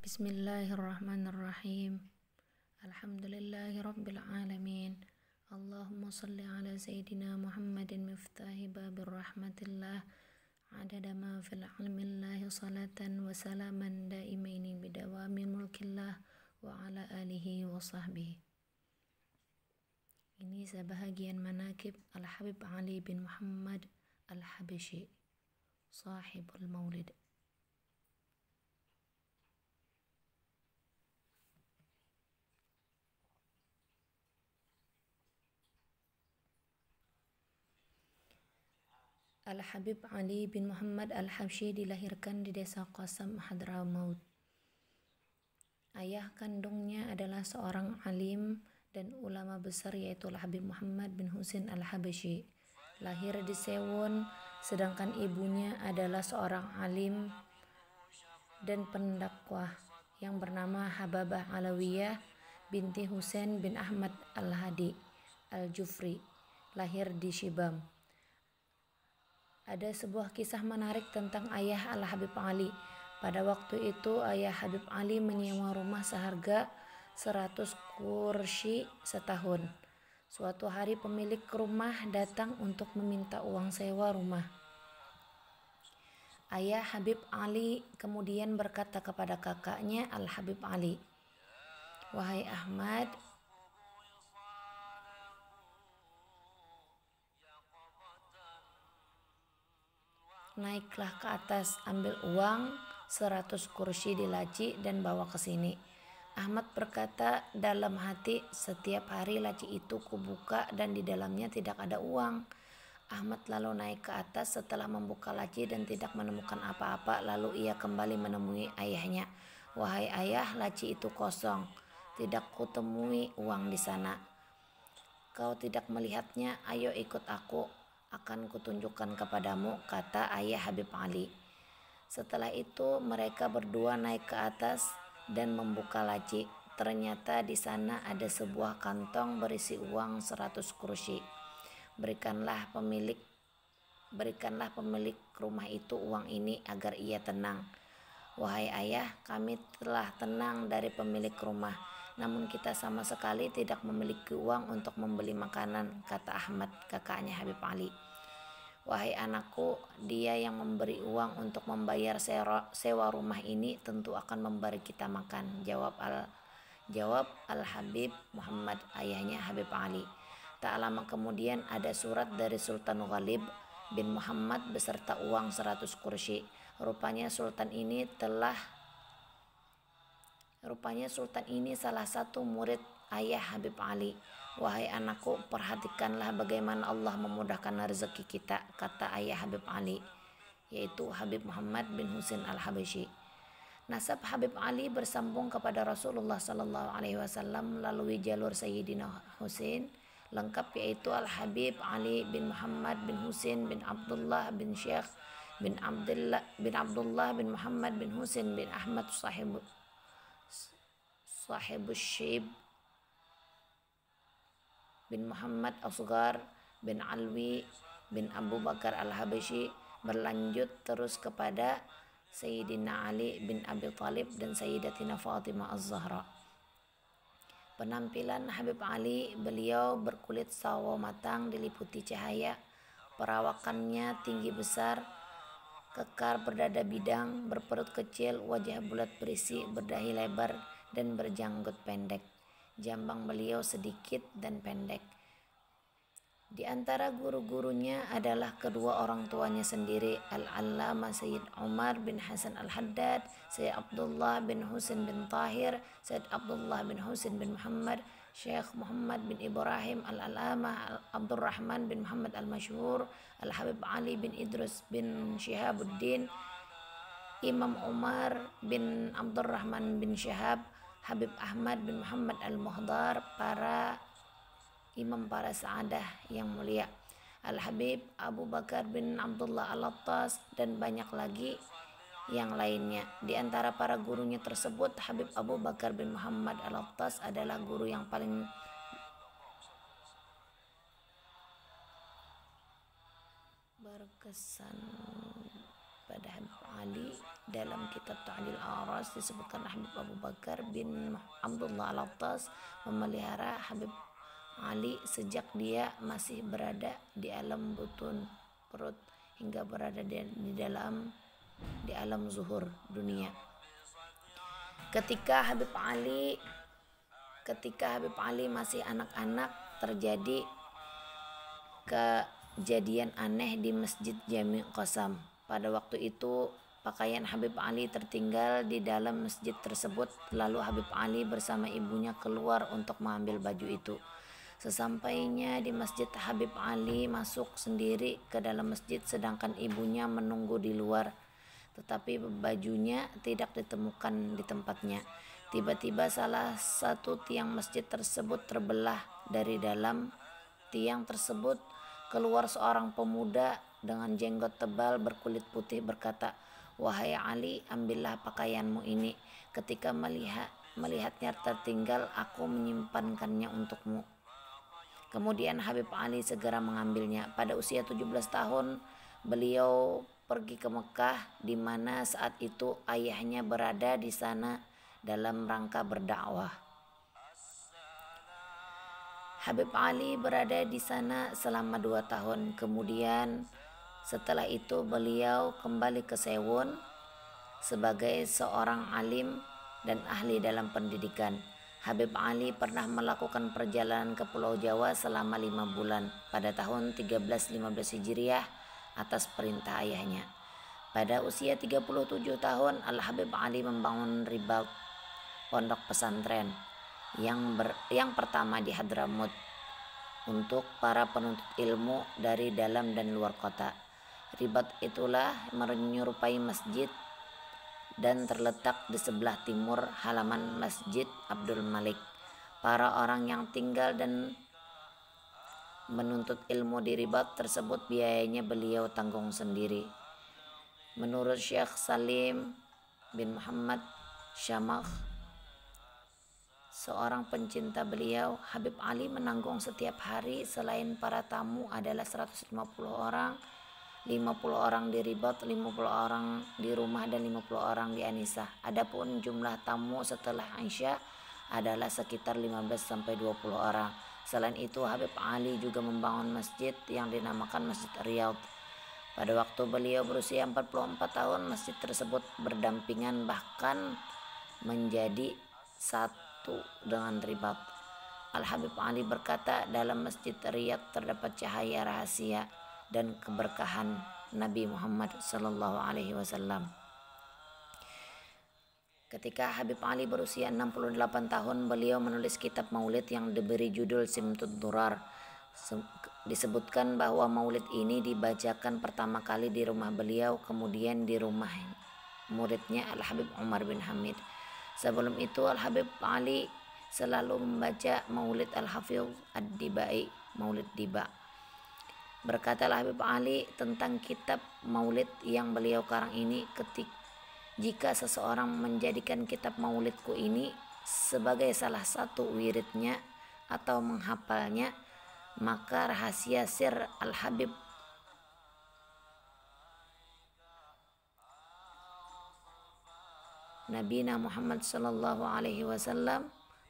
Bismillahirrahmanirrahim. Alhamdulillahi rabbil alamin. Allahumma salli ala sayyidina Muhammadin miftahi babir rahmatillah adada ma fil ilmillahi salatan wa salaman daimaini bidawami mulkillah wa ala alihi wa sahbihi. Ini sebahagian manakib Al-Habib Ali bin Muhammad Al-Habashi, sahibul maulid. Al-Habib Ali bin Muhammad Al-Habashi dilahirkan di desa Qasam, Hadramaut. Ayah kandungnya adalah seorang alim dan ulama besar, yaitu Al-Habib Muhammad bin Husain Al-Habashi. Lahir di Sewon, sedangkan ibunya adalah seorang alim dan pendakwah yang bernama Hababah Alawiyah binti Husain bin Ahmad Al-Hadi Al-Jufri. Lahir di Shibam. Ada sebuah kisah menarik tentang ayah Al-Habib Ali. Pada waktu itu ayah Habib Ali menyewa rumah seharga 100 kursi setahun. Suatu hari pemilik rumah datang untuk meminta uang sewa rumah. Ayah Habib Ali kemudian berkata kepada kakaknya Al-Habib Ali, "Wahai Ahmad, naiklah ke atas, ambil uang 100 kursi di laci dan bawa ke sini." Ahmad berkata dalam hati, "Setiap hari laci itu kubuka dan di dalamnya tidak ada uang." Ahmad lalu naik ke atas setelah membuka laci dan tidak menemukan apa-apa. Lalu ia kembali menemui ayahnya. "Wahai ayah, laci itu kosong. Tidak kutemui uang di sana. Kau tidak melihatnya? Ayo ikut aku, akan kutunjukkan kepadamu," kata ayah Habib Ali. Setelah itu mereka berdua naik ke atas dan membuka laci. Ternyata di sana ada sebuah kantong berisi uang 100 kursi. Berikanlah pemilik rumah itu uang ini agar ia tenang." "Wahai ayah, kami telah tenang dari pemilik rumah, namun kita sama sekali tidak memiliki uang untuk membeli makanan," kata Ahmad, kakaknya Habib Ali. "Wahai anakku, dia yang memberi uang untuk membayar sewa rumah ini tentu akan memberi kita makan," jawab Al-Habib Muhammad, ayahnya Habib Ali. Tak lama kemudian ada surat dari Sultan Ghalib bin Muhammad beserta uang 100 kursi. Rupanya sultan ini salah satu murid ayah Habib Ali. "Wahai anakku, perhatikanlah bagaimana Allah memudahkan rezeki kita," kata ayah Habib Ali, yaitu Habib Muhammad bin Husain Al-Habashi. Nasab Habib Ali bersambung kepada Rasulullah SAW melalui jalur Sayyidina Husain, lengkap yaitu Al-Habib Ali bin Muhammad bin Husain bin Abdullah bin Syekh bin Abdullah bin Muhammad bin Husain bin Ahmad sahibus Syib bin Muhammad Asghar bin Alwi bin Abu Bakar Al-Habashi, berlanjut terus kepada Sayyidina Ali bin Abi Thalib dan Sayyidatina Fatimah Az-Zahra. Penampilan Habib Ali, beliau berkulit sawo matang diliputi cahaya. Perawakannya tinggi besar, kekar berdada bidang, berperut kecil, wajah bulat berisi, berdahi lebar dan berjanggut pendek. Jambang beliau sedikit dan pendek. Di antara guru-gurunya adalah kedua orang tuanya sendiri, Al-Allamah Sayyid Umar bin Hasan Al-Haddad, Sayyid Abdullah bin Husain bin Tahir, Sayyid Abdullah bin Husain bin Muhammad, Syekh Muhammad bin Ibrahim Al-Allamah Abdurrahman bin Muhammad Al-Masyhur, Al-Habib Ali bin Idrus bin Syihabuddin, Imam Umar bin Abdurrahman bin Syihab, Habib Ahmad bin Muhammad Al-Muhdar, para imam para sa'adah yang mulia, Al-Habib Abu Bakar bin Abdullah Al-Attas, dan banyak lagi yang lainnya. Di antara para gurunya tersebut, Habib Abu Bakar bin Muhammad Al-Attas adalah guru yang paling berkesan pada Habib Ali. dalam kitab Ta'dil Aras disebutkan Habib Abu Bakar bin Abdullah Al-Attas memelihara Habib Ali sejak dia masih berada di alam butun perut hingga berada di alam zuhur dunia. Ketika Habib Ali masih anak-anak, terjadi kejadian aneh di Masjid Jami' Qasam. Pada waktu itu pakaian Habib Ali tertinggal di dalam masjid tersebut. Lalu Habib Ali bersama ibunya keluar untuk mengambil baju itu. Sesampainya di masjid, Habib Ali masuk sendiri ke dalam masjid sedangkan ibunya menunggu di luar. Tetapi bajunya tidak ditemukan di tempatnya. Tiba-tiba salah satu tiang masjid tersebut terbelah. Dari dalam tiang tersebut keluar seorang pemuda dengan jenggot tebal berkulit putih berkata, "Wahai Ali, ambillah pakaianmu ini. Ketika melihatnya tertinggal, aku menyimpankannya untukmu." Kemudian Habib Ali segera mengambilnya. Pada usia 17 tahun, beliau pergi ke Mekah, di mana saat itu ayahnya berada di sana dalam rangka berdakwah. Habib Ali berada di sana selama 2 tahun. Kemudian setelah itu beliau kembali ke Sewon sebagai seorang alim dan ahli dalam pendidikan. Habib Ali pernah melakukan perjalanan ke Pulau Jawa selama 5 bulan pada tahun 1315 Hijriah atas perintah ayahnya. Pada usia 37 tahun, Al-Habib Ali membangun ribat pondok pesantren yang pertama di Hadramut untuk para penuntut ilmu dari dalam dan luar kota. Ribat itulah menyerupai masjid dan terletak di sebelah timur halaman Masjid Abdul Malik. Para orang yang tinggal dan menuntut ilmu di ribat tersebut biayanya beliau tanggung sendiri. Menurut Syekh Salim bin Muhammad Syamakh, seorang pencinta beliau, Habib Ali menanggung setiap hari selain para tamu adalah 150 orang, 50 orang di ribat, 50 orang di rumah dan 50 orang di Anisah. Adapun jumlah tamu setelah Aisyah adalah sekitar 15-20 orang. Selain itu Habib Ali juga membangun masjid yang dinamakan Masjid Riyadh. Pada waktu beliau berusia 44 tahun, masjid tersebut berdampingan bahkan menjadi satu dengan ribat. Al-Habib Ali berkata, dalam Masjid Riyadh terdapat cahaya rahasia dan keberkahan Nabi Muhammad SAW. Ketika Habib Ali berusia 68 tahun, beliau menulis kitab maulid yang diberi judul Simtud Durar. Disebutkan bahwa maulid ini dibacakan pertama kali di rumah beliau, kemudian di rumah muridnya Al-Habib Umar bin Hamid. Sebelum itu Al-Habib Ali selalu membaca maulid Al-Hafidh Ad-Dibai, maulid Diba. Berkata Al-Habib Ali tentang kitab maulid yang beliau karang ini, jika seseorang menjadikan kitab maulidku ini sebagai salah satu wiridnya atau menghafalnya, maka rahasia sir Al-Habib Nabi Muhammad SAW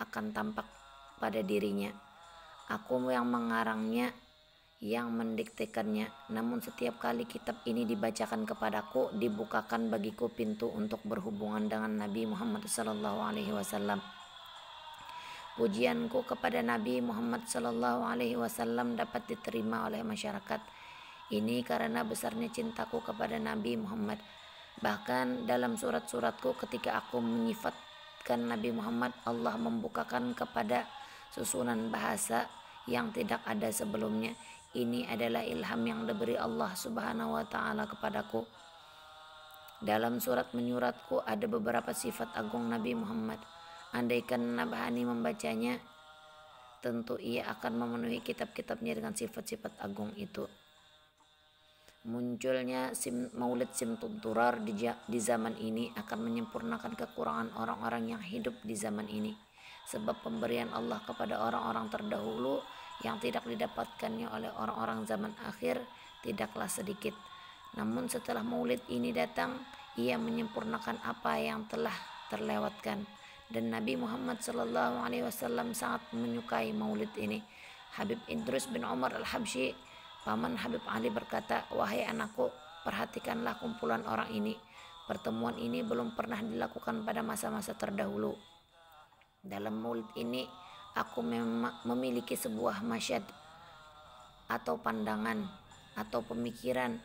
akan tampak pada dirinya. Aku yang mengarangnya, yang mendiktekannya. Namun setiap kali kitab ini dibacakan kepadaku, dibukakan bagiku pintu untuk berhubungan dengan Nabi Muhammad SAW. Pujianku kepada Nabi Muhammad SAW dapat diterima oleh masyarakat. Ini karena besarnya cintaku kepada Nabi Muhammad. Bahkan dalam surat-suratku ketika aku menyifatkan Nabi Muhammad, Allah membukakan kepada susunan bahasa yang tidak ada sebelumnya. Ini adalah ilham yang diberi Allah Subhanahu wa Ta'ala kepadaku. Dalam surat menyuratku ada beberapa sifat agung Nabi Muhammad. Andaikan Nabhani membacanya, tentu ia akan memenuhi kitab-kitabnya dengan sifat-sifat agung itu. Munculnya maulid Simtud Durar di zaman ini akan menyempurnakan kekurangan orang-orang yang hidup di zaman ini. Sebab pemberian Allah kepada orang-orang terdahulu yang tidak didapatkannya oleh orang-orang zaman akhir tidaklah sedikit. Namun setelah maulid ini datang, ia menyempurnakan apa yang telah terlewatkan. Dan Nabi Muhammad SAW sangat menyukai maulid ini. Habib Idrus bin Umar al-Habsyi, paman Habib Ali, berkata, "Wahai anakku, perhatikanlah kumpulan orang ini. Pertemuan ini belum pernah dilakukan pada masa-masa terdahulu. Dalam maulid ini, aku memiliki sebuah masyad atau pandangan atau pemikiran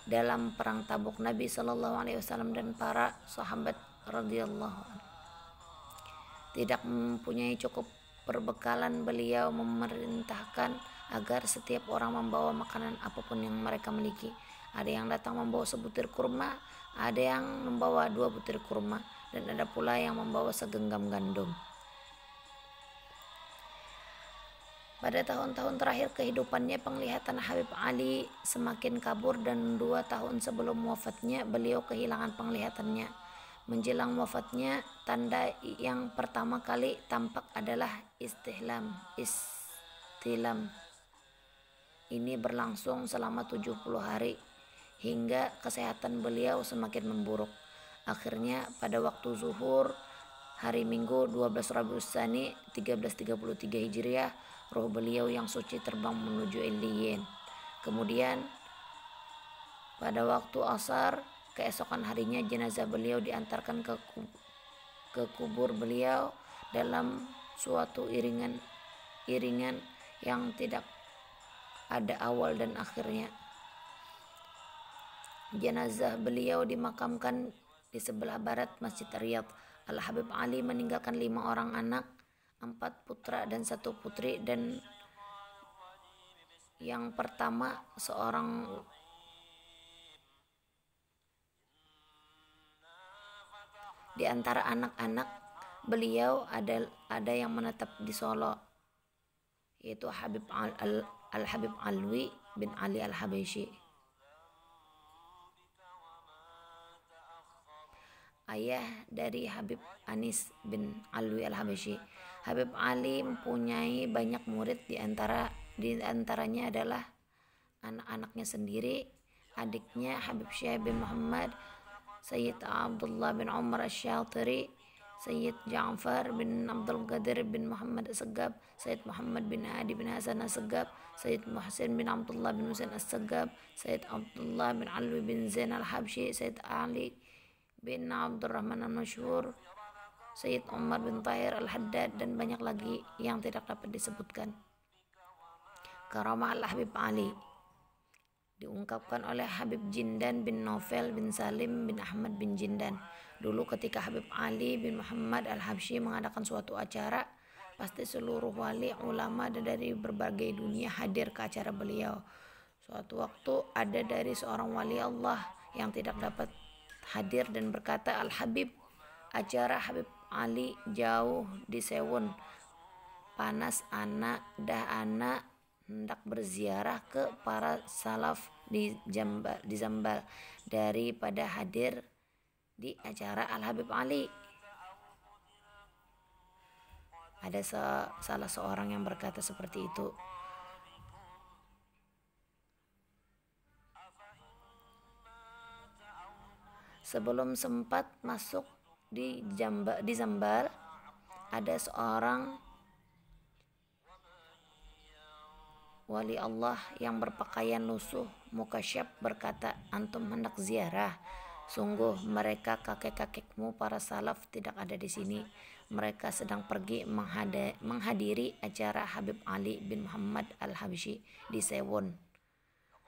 dalam perang Tabuk. Nabi SAW dan para sahabat radhiyallahu anhu tidak mempunyai cukup perbekalan. Beliau memerintahkan agar setiap orang membawa makanan apapun yang mereka miliki. Ada yang datang membawa sebutir kurma, ada yang membawa 2 butir kurma, dan ada pula yang membawa segenggam gandum. Pada tahun-tahun terakhir kehidupannya, penglihatan Habib Ali semakin kabur, dan 2 tahun sebelum wafatnya beliau kehilangan penglihatannya. Menjelang wafatnya, tanda yang pertama kali tampak adalah istilam. Ini berlangsung selama 70 hari hingga kesehatan beliau semakin memburuk. Akhirnya pada waktu zuhur hari Minggu 12 Rabiul Tsani 1333 Hijriah, roh beliau yang suci terbang menuju Illiyin. Kemudian pada waktu asar keesokan harinya, jenazah beliau diantarkan ke kubur beliau dalam suatu iringan yang tidak ada awal dan akhirnya. Jenazah beliau dimakamkan di sebelah barat Masjid Riyadh. Al-Habib Ali meninggalkan 5 orang anak, 4 putra dan 1 putri, dan yang pertama seorang di antara anak-anak beliau ada yang menetap di Solo, yaitu Al-Habib Alwi bin Ali Al-Habsyi, ayah dari Habib Anis bin Alwi Al-Habsyi. Habib Ali mempunyai banyak murid, di antaranya adalah anak-anaknya sendiri, adiknya Habib Syekh bin Muhammad, Sayyid Abdullah bin Umar Asy-Syatiri, Sayyid Ja'far bin Abdul Qadir bin Muhammad As-Segab, Sayyid Muhammad bin Hadi bin Hasan As-Segab, Sayyid Muhsin bin Abdullah bin Husain As-Segab, Sayyid Abdullah bin Alwi bin Zain Al-Habsyi, Sayyid Ali bin Abdurrahman Al-Masyhur, Sayyid Umar bin Tahir Al-Haddad, dan banyak lagi yang tidak dapat disebutkan. Karamah Al-Habib Ali diungkapkan oleh Habib Jindan bin Novel bin Salim bin Ahmad bin Jindan. Dulu ketika Habib Ali bin Muhammad Al-Habsyi mengadakan suatu acara, pasti seluruh wali, ulama dari berbagai dunia hadir ke acara beliau. Suatu waktu ada dari seorang wali Allah yang tidak dapat hadir dan berkata, "Al-Habib, acara Habib Ali jauh di Sewun. Panas anak hendak berziarah ke para salaf di Zambal daripada hadir di acara Al-Habib Ali." Ada salah seorang yang berkata seperti itu. Sebelum sempat masuk di Zambal, ada seorang wali Allah yang berpakaian lusuh mukasyaf berkata, "Antum hendak ziarah? Sungguh mereka kakek-kakekmu para salaf tidak ada di sini. Mereka sedang pergi menghadiri acara Habib Ali bin Muhammad Al-Habsyi di Sewon."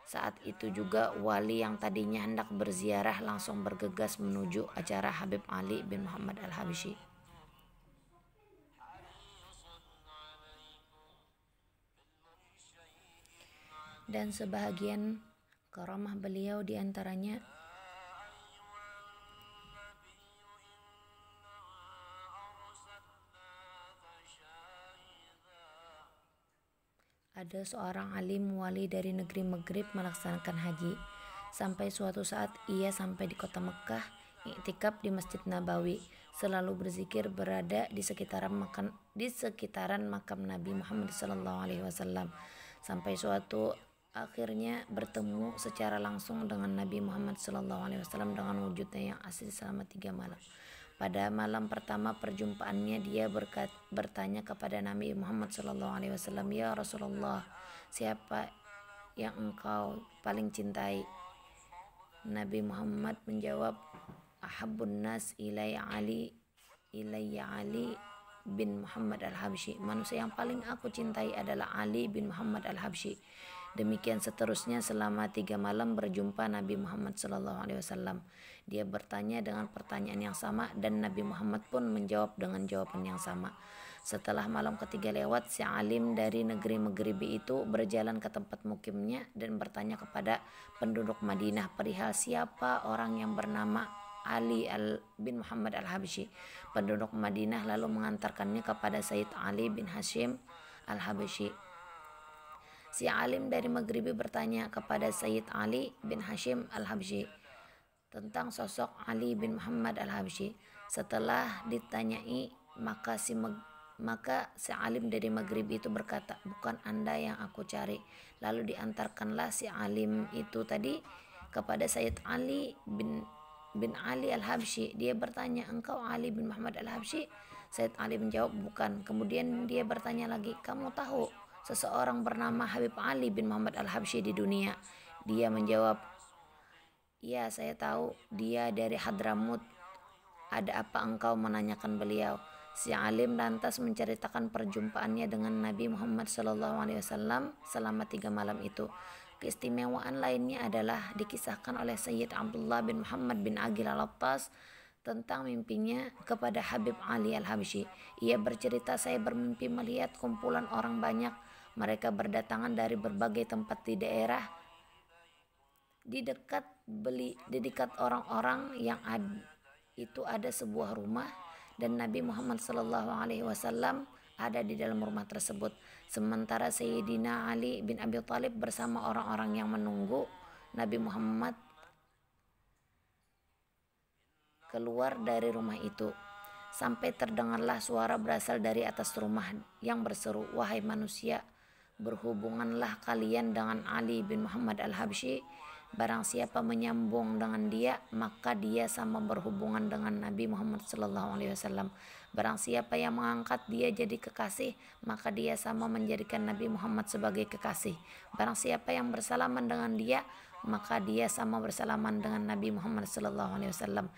Saat itu juga wali yang tadinya hendak berziarah langsung bergegas menuju acara Habib Ali bin Muhammad Al-Habsyi. Dan sebahagian karamah beliau diantaranya ada seorang alim wali dari negeri Maghrib melaksanakan haji. Sampai suatu saat ia sampai di kota Mekah, iktikaf di Masjid Nabawi, selalu berzikir berada di sekitaran makam Nabi Muhammad SAW. Sampai suatu akhirnya bertemu secara langsung dengan Nabi Muhammad SAW dengan wujudnya yang asli selama 3 malam. Pada malam pertama perjumpaannya dia bertanya kepada Nabi Muhammad SAW, "Ya Rasulullah, siapa yang engkau paling cintai?" Nabi Muhammad menjawab, "Ahabbun nas ilayya Ali bin Muhammad al-Habsyi." Manusia yang paling aku cintai adalah Ali bin Muhammad al-Habsyi. Demikian seterusnya selama 3 malam berjumpa Nabi Muhammad SAW. Dia bertanya dengan pertanyaan yang sama dan Nabi Muhammad pun menjawab dengan jawaban yang sama. Setelah malam ketiga lewat, si alim dari negeri Maghribi itu berjalan ke tempat mukimnya dan bertanya kepada penduduk Madinah perihal siapa orang yang bernama Ali bin Muhammad al-Habsyi. Penduduk Madinah lalu mengantarkannya kepada Sayyid Ali bin Hashim al-Habsyi. Si alim dari Maghribi bertanya kepada Sayyid Ali bin Hashim al-Habsyi tentang sosok Ali bin Muhammad al-Habsyi. Setelah ditanyai, maka si alim dari Maghribi itu berkata, "Bukan Anda yang aku cari." Lalu diantarkanlah si alim itu tadi kepada Sayyid Ali bin Ali al-Habsyi. Dia bertanya, "Engkau Ali bin Muhammad al-Habsyi?" Sayyid Ali menjawab, "Bukan." Kemudian dia bertanya lagi, "Kamu tahu seseorang bernama Habib Ali bin Muhammad al-Habsyi di dunia?" Dia menjawab, "Ya, saya tahu, dia dari Hadramut. Ada apa engkau menanyakan beliau?" Si alim lantas menceritakan perjumpaannya dengan Nabi Muhammad SAW selama 3 malam itu. Keistimewaan lainnya adalah dikisahkan oleh Sayyid Abdullah bin Muhammad bin Aqil al-Attas tentang mimpinya kepada Habib Ali al-Habsyi. Ia bercerita, "Saya bermimpi melihat kumpulan orang banyak. Mereka berdatangan dari berbagai tempat di daerah. Di dekat orang-orang yang itu ada sebuah rumah dan Nabi Muhammad SAW ada di dalam rumah tersebut. Sementara Sayyidina Ali bin Abi Thalib bersama orang-orang yang menunggu Nabi Muhammad keluar dari rumah itu. Sampai terdengarlah suara berasal dari atas rumah yang berseru, 'Wahai manusia, berhubunganlah kalian dengan Ali bin Muhammad al-Habsyi. Barang siapa menyambung dengan dia, maka dia sama berhubungan dengan Nabi Muhammad SAW. Barang siapa yang mengangkat dia jadi kekasih, maka dia sama menjadikan Nabi Muhammad sebagai kekasih. Barang siapa yang bersalaman dengan dia, maka dia sama bersalaman dengan Nabi Muhammad SAW."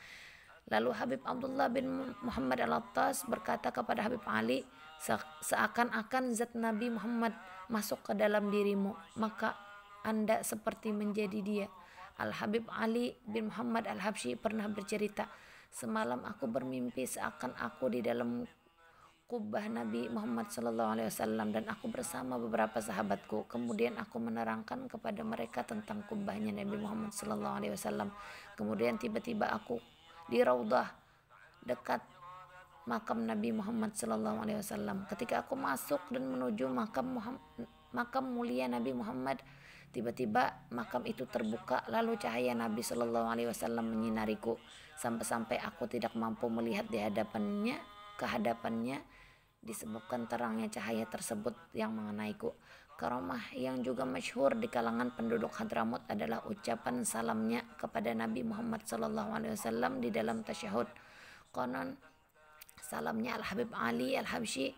Lalu Habib Abdullah bin Muhammad al-Attas berkata kepada Habib Ali, "Seakan-akan zat Nabi Muhammad masuk ke dalam dirimu, maka Anda seperti menjadi dia." Al-Habib Ali bin Muhammad al-Habsyi pernah bercerita, "Semalam aku bermimpi seakan aku di dalam kubah Nabi Muhammad SAW dan aku bersama beberapa sahabatku. Kemudian aku menerangkan kepada mereka tentang kubahnya Nabi Muhammad SAW. Kemudian tiba-tiba aku di Raudah dekat makam Nabi Muhammad SAW. Ketika aku masuk dan menuju makam mulia Nabi Muhammad, tiba-tiba makam itu terbuka, lalu cahaya Nabi SAW menyinariku sampai-sampai aku tidak mampu melihat ke hadapannya disebabkan terangnya cahaya tersebut yang mengenaiku." Karamah yang juga masyhur di kalangan penduduk Hadramut adalah ucapan salamnya kepada Nabi Muhammad SAW di dalam tasyahud. Konon salamnya Al-Habib Ali al-Habsyi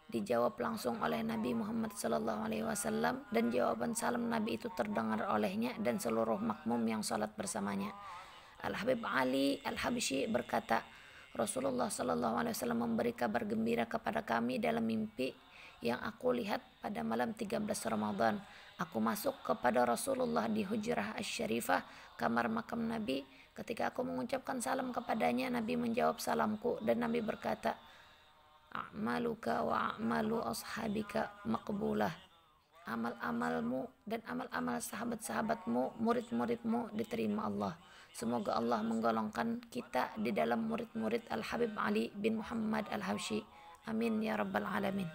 dijawab langsung oleh Nabi Muhammad SAW dan jawaban salam Nabi itu terdengar olehnya dan seluruh makmum yang sholat bersamanya. Al-Habib Ali al-Habsyi berkata, "Rasulullah SAW memberi kabar gembira kepada kami dalam mimpi yang aku lihat pada malam 13 Ramadan. Aku masuk kepada Rasulullah di Hujrah Asy-Syarifah, kamar makam Nabi. Ketika aku mengucapkan salam kepadanya, Nabi menjawab salamku dan Nabi berkata, 'A'maluka wa a'malu ashabika maqbulah.' Amal-amalmu dan amal-amal sahabat-sahabatmu, murid-muridmu diterima Allah. Semoga Allah menggolongkan kita di dalam murid-murid Al-Habib Ali bin Muhammad al-Habsyi. Amin ya rabbal alamin."